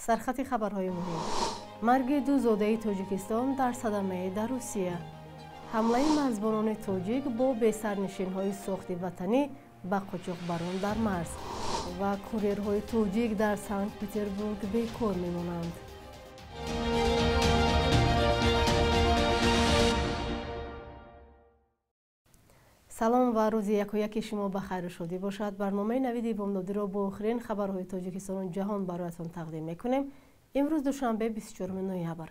سرخط خبرهای مهم: مرگ دو زاده تاجیکستان در صدمه در روسیه، حمله مرزبانان تاجیک با بی‌سرنشین‌های ساخت وطنی به قاچاقبران در مرز و کوریرهای تاجیک در سنت پترزبورگ بیکار می‌مانند. سلام و روز یکایک شما بخیر و شادی باشد. برنامه نوید بامدادی را با آخرین خبرهای تاجیکستان و جهان برایتان تقدیم می‌کنیم. امروز دوشنبه 24 نوامبر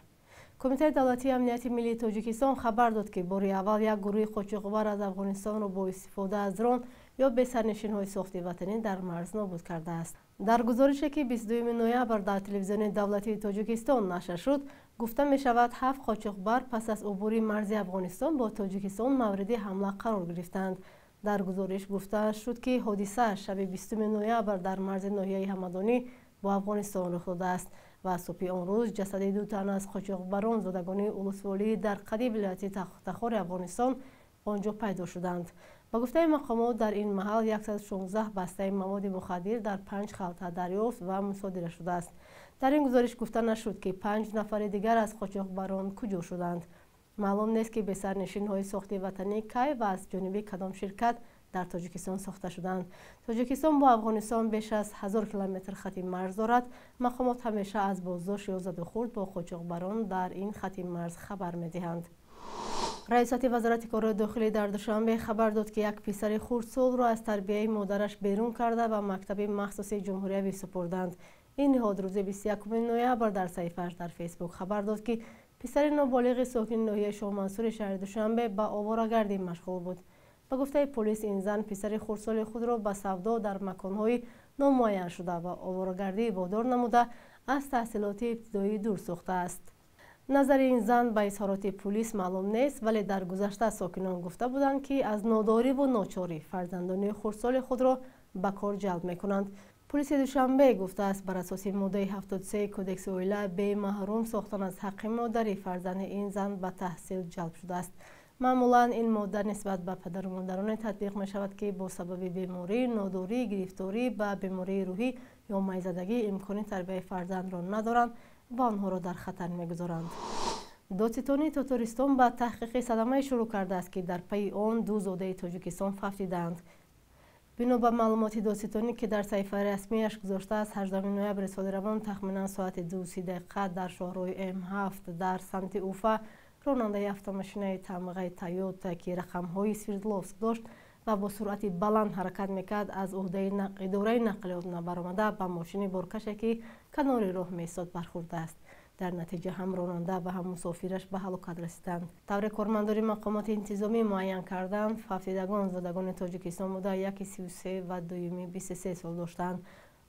کمیته دولتی امنیت ملی تاجیکستان خبر داد که باری اول یک گروه قاچاقبر از افغانستان را با استفاده از درون یا به سرنشین‌های ساخت وطنی در مرز نابود کرده است. در گزارشی که 22 نوامبر در تلویزیون دولتی تاجیکستان نشر شد، گفته می شود 7 قاچاقبر پس از عبور مرز افغانستان با تاجیکستان مورد حمله قرار گرفتند. در گزارش گفته شد که حادثه شب 20 نوامبر در مرز ناحیه همدانی با افغانستان رخ داده است و صبح آن روز جسد دو تن از قاچاقبران زادگان اولسوالی در قدیم ولایت تخار افغانستان آنجا پیدا شدند. با گفته مقامات در این محل 116 بسته مواد مخدر در 5 خلطه دریافت و مصادره شده است. در این گزارش گفته نشد که 5 نفر دیگر از قاچاقبران کجا شدند. معلوم نیست که به سرنشین‌های ساخت وطنی کی و از جانب کدام شرکت در تاجیکستان ساخته شدند. تاجیکستان با افغانستان بیش از 1000 کیلومتر خط مرز دارد. مقامات همیشه از بازداشت یا زدوخورد با قاچاقبران در این خط مرز خبر می‌دهند. رئیست وزارت کار داخلی در دوشنبه خبر داد که یک پسر خردسال را از تربیه مادرش بیرون کرده و مکتب مخصوص جمهوری سپردند. این نهاد روز 21 نوامبر در صفحه‌اش در فیسبوک خبر داد که پسر نابالغ ساکن ناحیه شاه منصور شهر دوشنبه به آواره‌گردی مشغول بود. با گفته پلیس این زن پسر خردسال خود را به سودا در مکان‌های نامعین شده و آواره‌گردی وادار نموده از تحصیلات ابتدایی دور ساخته است. نظر این زن به اظهارات پلیس معلوم نیست، ولی در گذشته ساکنان گفته بودند که از ناداری و ناچاری فرزندان خردسال خود را به کار جلب می‌کنند. پلیس دوشنبه گفته است بر اساس ماده 73 کدکس اویلا به محروم ساختن از حق مادری فرزند این زن به تحصیل جلب شده است. معمولا این ماده نسبت به پدر و مادران تطبیق می شود که با سبب بیماری، ناداری، گرفتاری به بیماری روحی یا میزدگی امکان تربیت فرزند را ندارند و آنها را در خطر می‌گذارند. دادستانی تاتارستان به تحقیق صدمه شروع کرده است که در پی آن دو زاده تاجیکستان فوت دیدند. بنا به معلومات دادستانی که در صفحه رسمیش گذاشته است، 18 نوامبر سال روان تخمینا ساعت 2:30 در شاهروی M7 در سمت اوفا راننده автомاشین تمغه تویوتا که رقم‌های سوردلوفسک داشت و با سرعت بلند حرکت میکرد از عهده اداره نقلیات نبرآمده به ماشین بارکشی که کنار راه می‌ایستاد برخورده است. در نتیجه هم راننده و هم مسافرش به هلاکت رسیدند. طور کارمندان مقامات انتظامی معین کردند فوتیدگان زادگان تاجیکستان بوده، یکی 33 و دومی 23 سال داشتند.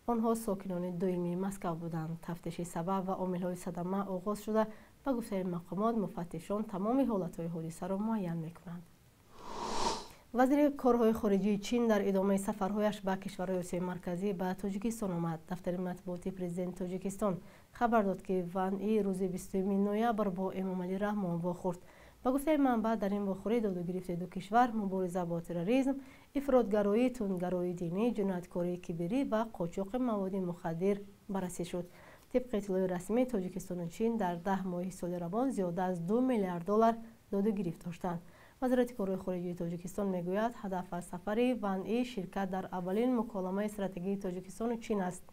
آنها ساکنان دومی مسکو بودند. تفتیش سبب و عامل‌های صدمه آغاز شده. به گفته مقامات مفتشان تمام حالت‌های حادثه را معین می‌کنند. وزیر کارهای خارجه چین در ادامه سفرهایش به کشورهای آسیای مرکزی به تاجیکستان آمد. دفتر مطبوعاتی پرزیدنت تاجیکستان خبر داد که وان ای روز 20 نوامبر با امامعلی رحمان واخورد. با گفته منبع در این واخوری داد و گرفت دو کشور مبارزه با تروریسم، افراطگرایی، تندگرایی دینی، جنایتکاری کبیری و قاچاق مواد مخدر بررسی شد. طبق اطلاع رسمی تاجیکستان و چین در 10 ماه سال روان زیاده از 2 میلیارد دلار داد و گرفت داشتند. وزارت کارهای خارجه تاجیکستان میگوید هدف از سفر وان ای شرکت در اولین مکالمه استراتژیک تاجیکستان و چین است.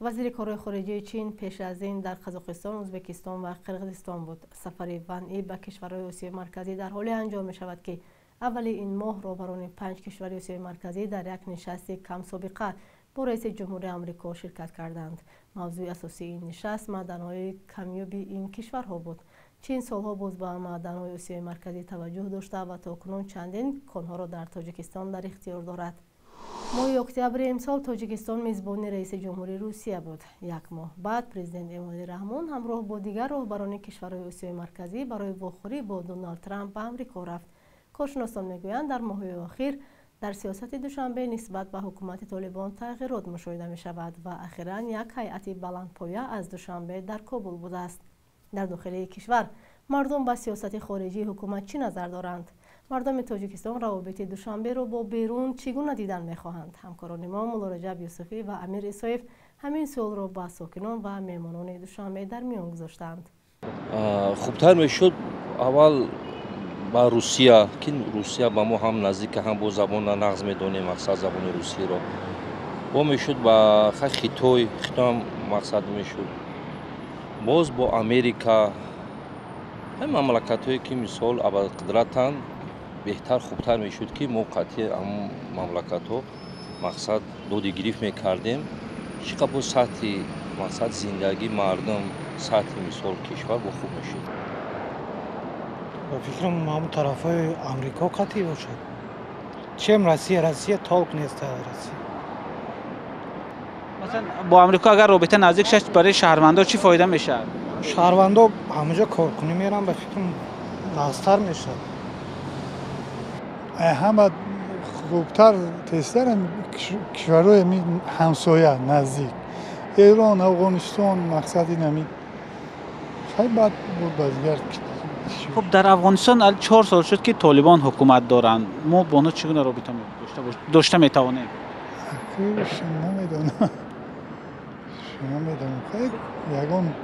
وزیر کارهای خارجه چین پیش از این در قزاقستان، ازبکستان و قرقیزستان بود. سفر وان ای به کشورهای آسیای مرکزی در حالی انجام می شود که اول این ماه رهبران 5 کشور آسیای مرکزی در یک نشست کم سابقه با رئیس جمهور آمریکا شرکت کردند. موضوع اساسی این نشست معدن‌های کمیابی این کشورها بود. چین سالها باز به معدن‌های آسیای مرکزی توجه داشته و تاکنون چندین کانها را در تاجیکستان در اختیار دارد. ماه اکتبر امسال تاجیکستان میزبان رئیس جمهوری روسیه بود. یک ماه بعد پرزیدنت امامعلی رحمان همراه با دیگر رهبران کشورهای آسیای مرکزی برای واخوری با دونالد ترامپ به آمریکا رفت. کارشناسان میگویند در ماه‌های اخیر در سیاست دوشنبه نسبت به حکومت طالبان تغییرات مشاهده می شود و اخیراً یک هیئت بلندپایه از دوشنبه در کابل بوده است. در داخل کشور مردم به سیاست خارجی حکومت چی نظر دارند؟ مردم تاجیکستان روابط دوشنبه را با بیرون چگونه دیدن می‌خواهند؟ همکاران ما مولا رجب یوسفی و امیر اسایف همین سوال را با ساکنان و مهمانان دوشنبه در میان گذاشتند. خوبتر میشد اول با روسیه که روسیه با ما هم نزدیک هم با زبان نقض میدونیم مقصد زبان روسی رو با میشد با خیتوی هم مقصد میشد باز با امریکا هم مملکت هایی که مثال اول قدرتن بهتر خوبتر میشد که موقعی هم مملکت ها مقصد دودی گریف میکردیم چقدر با سطح مقصد زندگی مردم سطح مثال کشور با خوب میشد. فکرم همون طرفای آمریکا قطعی باشد. چیم روسیه تالق نیست روسیه. مثلا با آمریکا اگر رابطه نزدیک شد برای شهروندا چی فایده میشه؟ شهروندا همونجا کار کنی میرن به فکرم نازتر میشه. همه خوبتر تستر کشورهای همسایه نزدیک ایران افغانستان مقصدی نمی خیلی بد بود بازگرد. خب در افغانستان 4 سال شد که طالبان حکومت دارن ما با اونا چگونه رابطه داشته میتوانیم؟ شما نمیدونم خیلی یکان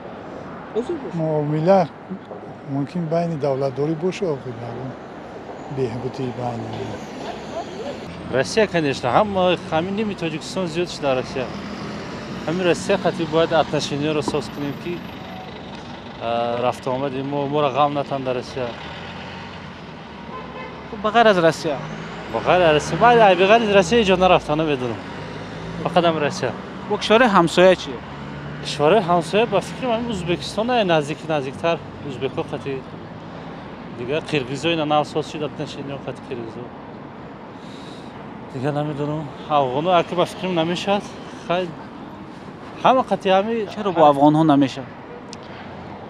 معامله ممکن بین دولتداری باشه آخه یکان بهبودی بین Россия, конечно, همین نمی تاجیکستان زیاد شده Россия. همین Россия خاطر باید отношения رو ساز کنیم که رفت آمد ما را غم نتن در Россия. خب بغیر از روسیه بغیر از Россия بعد بغیر از Россia جا نرفتن نمیدونم. فقط هم Россia. با کشور همسایه چیه؟ کشور همسایه با فکر من ازبکستان نزدیکتر ازبک‌ها خاطر دیگه قرقیزای نه ساز شده отношения خاطر قرقیزا. دیگه نمیدونم افغانو اگه با فکرم نمیشد خیلی همه قطعی همه چرا با افغان ها نمیشه؟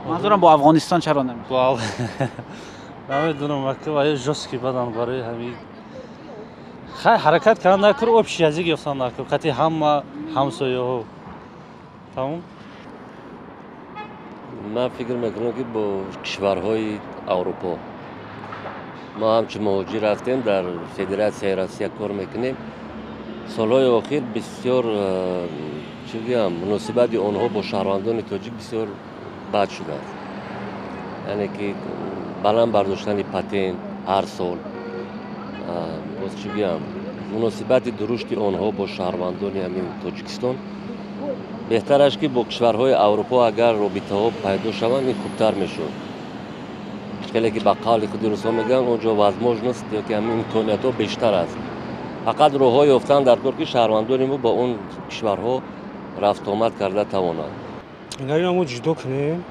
منظورم با افغانستان چرا نمیشه؟ با نمیدونم اگه با جوسکی بدن برای همین خیلی حرکت کردن نکرد общий язык یافتن نکرد قطعی همه همسایه ها تمام. من فکر میکنم که با کشورهای اروپا ما همچون مهاجر رفتیم در فدراسیون روسیه کار میکنیم سالهای اخیر بسیار مناسبت آنها با شهروندان تاجیک بسیار بد شده است یعنی که بلند برداشتن پاتین هر سال مناسبت درشت آنها با شهروندان همین تاجیکستان بهتر است که با کشورهای اروپا اگر رابطه ها پیدا شوند این خوبتر میشود خیلی که به قول خود روسا میگن اونجا وزماج نیست یا که همین امکانیت ها بیشتر است فقط راههای یافتن در کار که شهروندان ما با اون کشورها رفت آمد کرده توانند. اینا ما جدا کنیم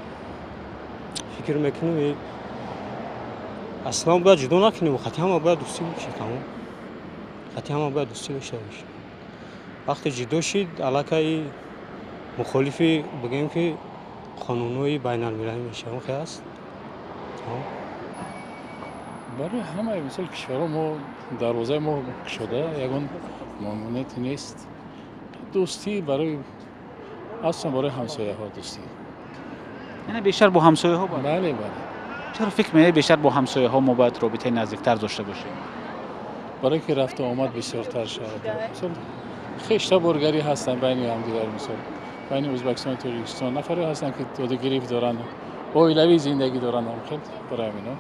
فکر میکنم اصلا باید جدا نکنیم خطی همه باید دوستی بشه تمام خطی همه باید دوستی بشه وقتی جدا شد علاقه مخالفی بگیم که قانونهای بین المللی میشه اون خیلی است برای همه مثل کشورها ما دروازه ما شده یکان ممنونیت نیست دوستی برای اصلا برای همسایه ها دوستی یعنی بیشتر با همسایه ها باید؟ بله چرا فکر می‌کنید بیشتر با همسایه ها ما باید رابطه نزدیکتر داشته باشیم؟ برای که رفت و آمد بسیارتر شد مثلا خیشته برگری هستن بین هم دیگر مثلا بین ازبکستان و تاجیکستان نفری هستن که داده گریف دارن اویلوی زندگی دارن هم خیلی برای اینا.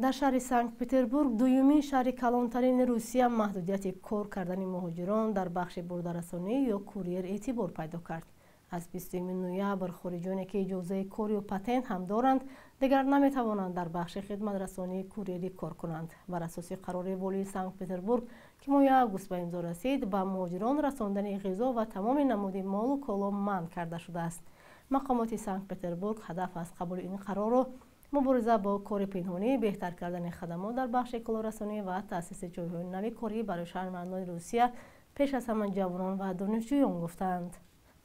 در شهر سنت پتربورگ دومین شهر کلانترین روسیه محدودیت کار کردن مهاجران در بخش بردارسانی یا کوریر اعتبار پیدا کرد. از 20 نوامبر خارجانی که اجازه کار یا پتنت هم دارند دیگر نمیتوانند در بخش خدمت رسانی کوریری کار کنند. بر اساس قرار والی سنت پتربورگ که ماه آگوست به امضا رسید به مهاجران رساندن غذا و تمام نمود مال و کالا منع کرده شده است. مقامات سنت پتربورگ هدف از قبول این قرار را مبارزه با کار پنهانی، بهتر کردن خدمات در بخش کالارسانی و تأسیس جایهای نوی کاری برای شهروندان روسیه پیش از همان جوانان و دانشجویان گفتند.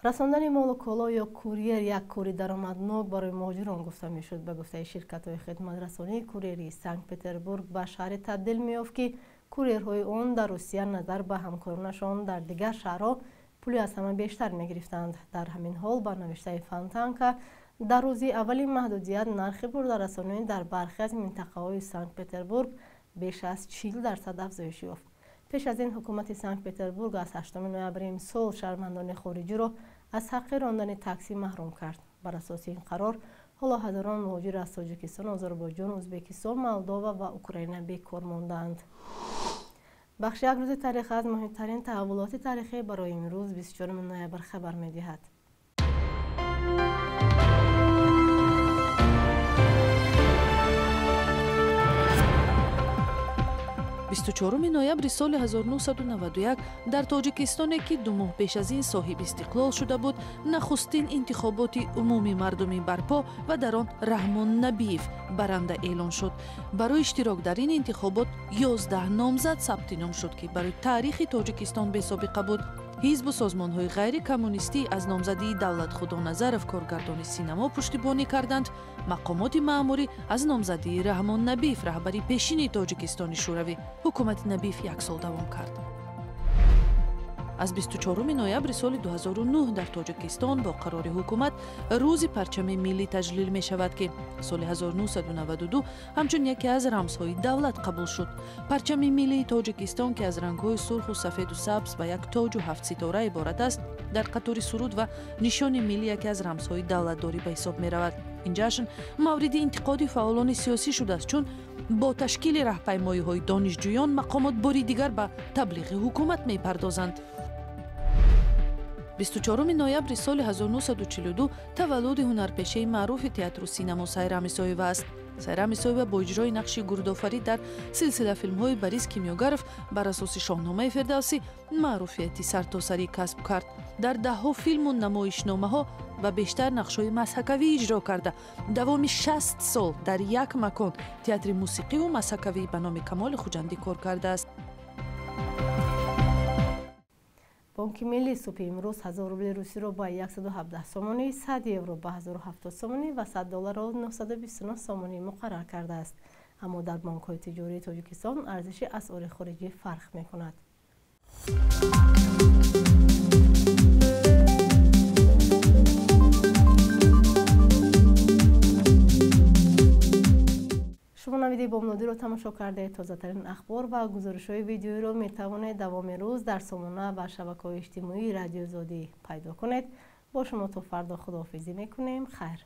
رساندن مال و کالا یا کوریر یک کاری درآمدناک برای مهاجران گفته میشد. به گفته شرکت‌های خدمت رسانی کوریری سنت پتربورگ به شهر تبدیل می‌یافت که کوریرهای آن در روسیه نظر به همکارانشان در دیگر شهرها پولی از همه بیشتر می‌گرفتند. در همین حال با نوشته فانتانکا در روزی اولی محدودیت نرخ برداررسانی در برخی از منطقه‌های سنت پتربورگ بیش از 40% افزایش یافت. پیش از این حکومت سنت پتربورگ از 8 نوامبر امسال شهروندان خارجی را از حق راندن تاکسی محروم کرد. بر اساس این قرار حالا هزاران مهاجر از تاجیکستان، آذربایجان، ازبکستان، مولداوا و اوکراین بیکار ماندند. بخش یک روز تاریخ از مهمترین تحولات تاریخی برای امروز 24 نوامبر خبر می‌دهد. 24 ноябри соли 1991 дар тоҷикистоне ки 2 моҳ пеш аз ин соҳиб истиқлол шуда буд, нахустин интихоботи умумии мардумӣ барпо ва дар он Раҳмон Набиев баранда эълон шуд. барои иштирок дар ин интихобот 11 номзад сабти ном шуд ки барои таърихи тоҷикистон бесобиқа буд. ҳизбу созмонҳои ғайрикоммунистӣ аз номзадии Давлатхудо Назаров коргардони синамо пуштибонӣ карданд. мақомоти маъмурӣ аз номзадии Раҳмон Набиев раҳбари пешини Тоҷикистони шӯравӣ ҳукумати Набиев 1 сол давом кард. аз 24 ноябри соли 2009 дар Тоҷикистон бо қарори ҳукумат рӯзи парчами миллӣ таҷлил мешавад ки соли 1992 ҳамчун яке аз рамзҳои давлат қабул шуд. парчами миллии Тоҷикистон ки аз рангҳои сурху сафеду сабз ба як тоҷу 7 ситора иборат аст, дар қатори суруд ва нишони миллӣ яке аз рамзҳои давлатдорӣ ба ҳисоб меравад. ин ҷашн мавриди интиқоди фаъолони сиёсӣ шудааст, чун бо ташкили раҳпаймоиҳои донишҷӯён мақомот бори дигар ба таблиғи ҳукумат мепардозанд. 24 ноябри соли 1942 таваллуди ҳунарпешаи маъруфи театру синамо Сайрам Исоева аст. Сайрам Исоева бо иҷрои нақши гурдофарӣ дар силсила филмҳои Борис Кимёгаров бар асоси Шоҳномаи Фирдавсӣ маъруфияти сартосарӣ касб кард. дар даҳҳо филму намоишномаҳо ва бештар нақшҳои мазҳакавӣ иҷро карда, давоми 60 сол дар як макон театри мусиқиву мазҳакавӣ ба номи Камоли Хуҷандӣ кор кардааст. بانک ملی صبح امروز 1000 روبل روسی را با 117 سومانی، 100 یورو با 1070 سومانی و 100 دلار را 929 سومانی مقرر کرده است. اما در بانک‌های تجاری تاجیکستان ارزش اسعار خارجی فرق می‌کند. شما نویدی بامنادی رو تماشا کرده. تازه ترین اخبار و گزارش های ویدیویی رو می توانید دوام روز در سامانه و شبکه‌های اجتماعی رادیو زادی پیدا کنید. با شما تا فردا خداحافظی میکنیم. خیر.